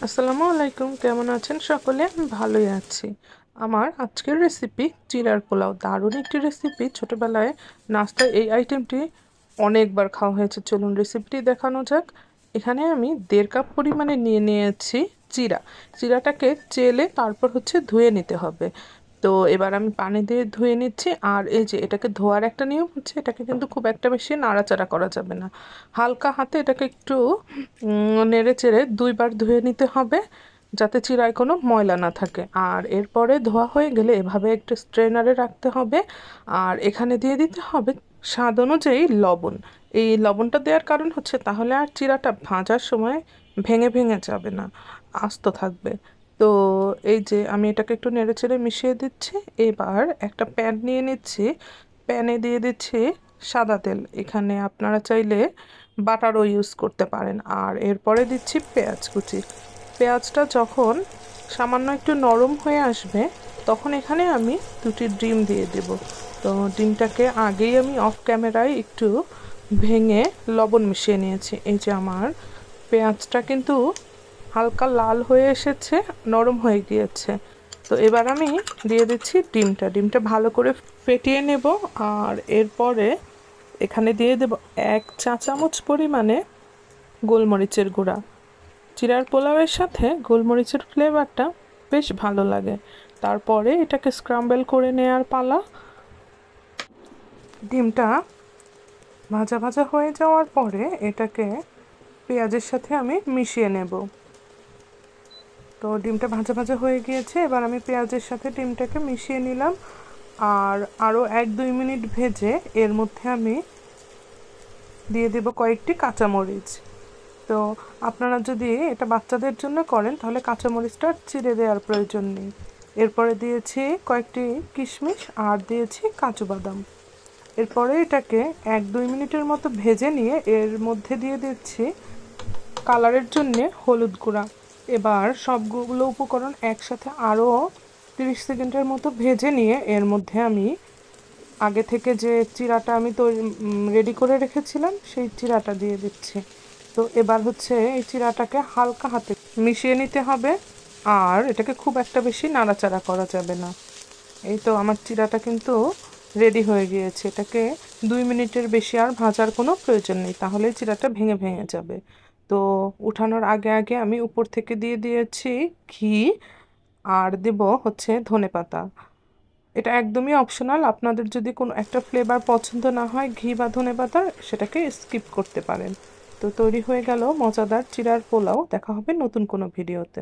আসসালামু আলাইকুম, কেমন আছেন সকলে? আমি ভালোই আছি। আমার আজকের রেসিপি চিড়ার পোলাও। দারুণ একটি রেসিপি। ছোটবেলায় নাস্তায় এই আইটেমটি অনেকবার খাওয়া হয়েছে। চলুন রেসিপিটি দেখানো যাক। এখানে আমি 1.5 কাপ পরিমাণে নিয়ে নিয়েছি চিড়া। চিড়াটাকে চেলে তারপর ধুয়ে নিতে হবে। তো এবার আমি পানি দিয়ে ধুয়ে নিচ্ছি। আর এই যে এটাকে ধোয়ার একটা নিয়ম হচ্ছে, এটাকে কিন্তু খুব একটা বেশি নাড়াচাড়া করা যাবে না। হালকা হাতে এটাকে একটু নেড়ে চেড়ে 2বার ধুয়ে নিতে হবে, যাতে চিরায় কোনো ময়লা না থাকে। আর এরপরে ধোয়া হয়ে গেলে এভাবে একটা স্ট্রেনারে রাখতে হবে। আর এখানে দিয়ে দিতে হবে স্বাদ অনুযায়ী লবণ। এই লবণটা দেওয়ার কারণ হচ্ছে তাহলে আর চিরাটা ভাজার সময় ভেঙে ভেঙে যাবে না, আস্ত থাকবে। তো এই যে আমি এটাকে একটু নেড়ে চেড়ে মিশিয়ে দিচ্ছি। এবার একটা প্যান নিয়ে নিচ্ছি। প্যানে দিয়ে দিচ্ছি সাদা তেল। এখানে আপনারা চাইলে বাটারও ইউজ করতে পারেন। আর এরপরে দিচ্ছি পেঁয়াজ কুচি। পেঁয়াজটা যখন সামান্য একটু নরম হয়ে আসবে, তখন এখানে আমি 2টি ডিম দিয়ে দেব। তো ডিমটাকে আগেই আমি অফ ক্যামেরায় একটু ভেঙে লবণ মিশিয়ে নিয়েছি। এই যে আমার পেঁয়াজটা কিন্তু হালকা লাল হয়ে এসেছে, নরম হয়ে গিয়েছে। তো এবার আমি দিয়ে দিচ্ছি ডিমটা ভালো করে ফেটিয়ে নেব। আর এরপরে এখানে দিয়ে দেব 1 চা চামচ পরিমাণে গোলমরিচের গুঁড়া। চিড়ার পোলাওয়ের সাথে গোলমরিচের ফ্লেভারটা বেশ ভালো লাগে। তারপরে এটাকে স্ক্রাম্বল করে নেওয়ার পালা। ডিমটা ভাজা ভাজা হয়ে যাওয়ার পরে এটাকে পেঁয়াজের সাথে আমি মিশিয়ে নেব। তো ডিমটা ভাজা ভাজা হয়ে গিয়েছে, এবার আমি পেঁয়াজের সাথে ডিমটাকে মিশিয়ে নিলাম। আর আরও 1-2 মিনিট ভেজে এর মধ্যে আমি দিয়ে দেব কয়েকটি কাঁচামরিচ। তো আপনারা যদি এটা বাচ্চাদের জন্য করেন তাহলে কাঁচামরিচটা চিড়ে দেওয়ার প্রয়োজন নেই। এরপরে দিয়েছি কয়েকটি কিশমিশ আর দিয়েছি কাজু বাদাম। এরপরে এটাকে 1-2 মিনিটের মতো ভেজে নিয়ে এর মধ্যে দিয়ে দিচ্ছি কালারের জন্যে হলুদ গুঁড়া। এবার সবগুলো উপকরণ একসাথে আরও 30 সেকেন্ডের মতো ভেজে নিয়ে এর মধ্যে আমি আগে থেকে যে চিড়াটা আমি রেডি করে রেখেছিলাম সেই চিড়াটা দিয়ে দিচ্ছি। তো এবার এই চিড়াটাকে হালকা হাতে মিশিয়ে নিতে হবে। আর এটাকে খুব একটা বেশি নাড়াচাড়া করা যাবে না। এই তো আমার চিড়াটা কিন্তু রেডি হয়ে গিয়েছে। এটাকে 2 মিনিটের বেশি আর ভাজার কোনো প্রয়োজন নেই, তাহলে চিড়াটা ভেঙে ভেঙে যাবে। তো উঠানোর আগে আগে আমি উপর থেকে দিয়ে দিয়েছি ঘি। আর দেব ধনেপাতা। এটা একদমই অপশনাল। আপনাদের যদি কোনো একটা ফ্লেভার পছন্দ না হয় ঘি বা ধনেপাতা, সেটাকে স্কিপ করতে পারেন। তো তৈরি হয়ে গেল মজাদার চিড়ার পোলাও। দেখা হবে নতুন কোনো ভিডিওতে।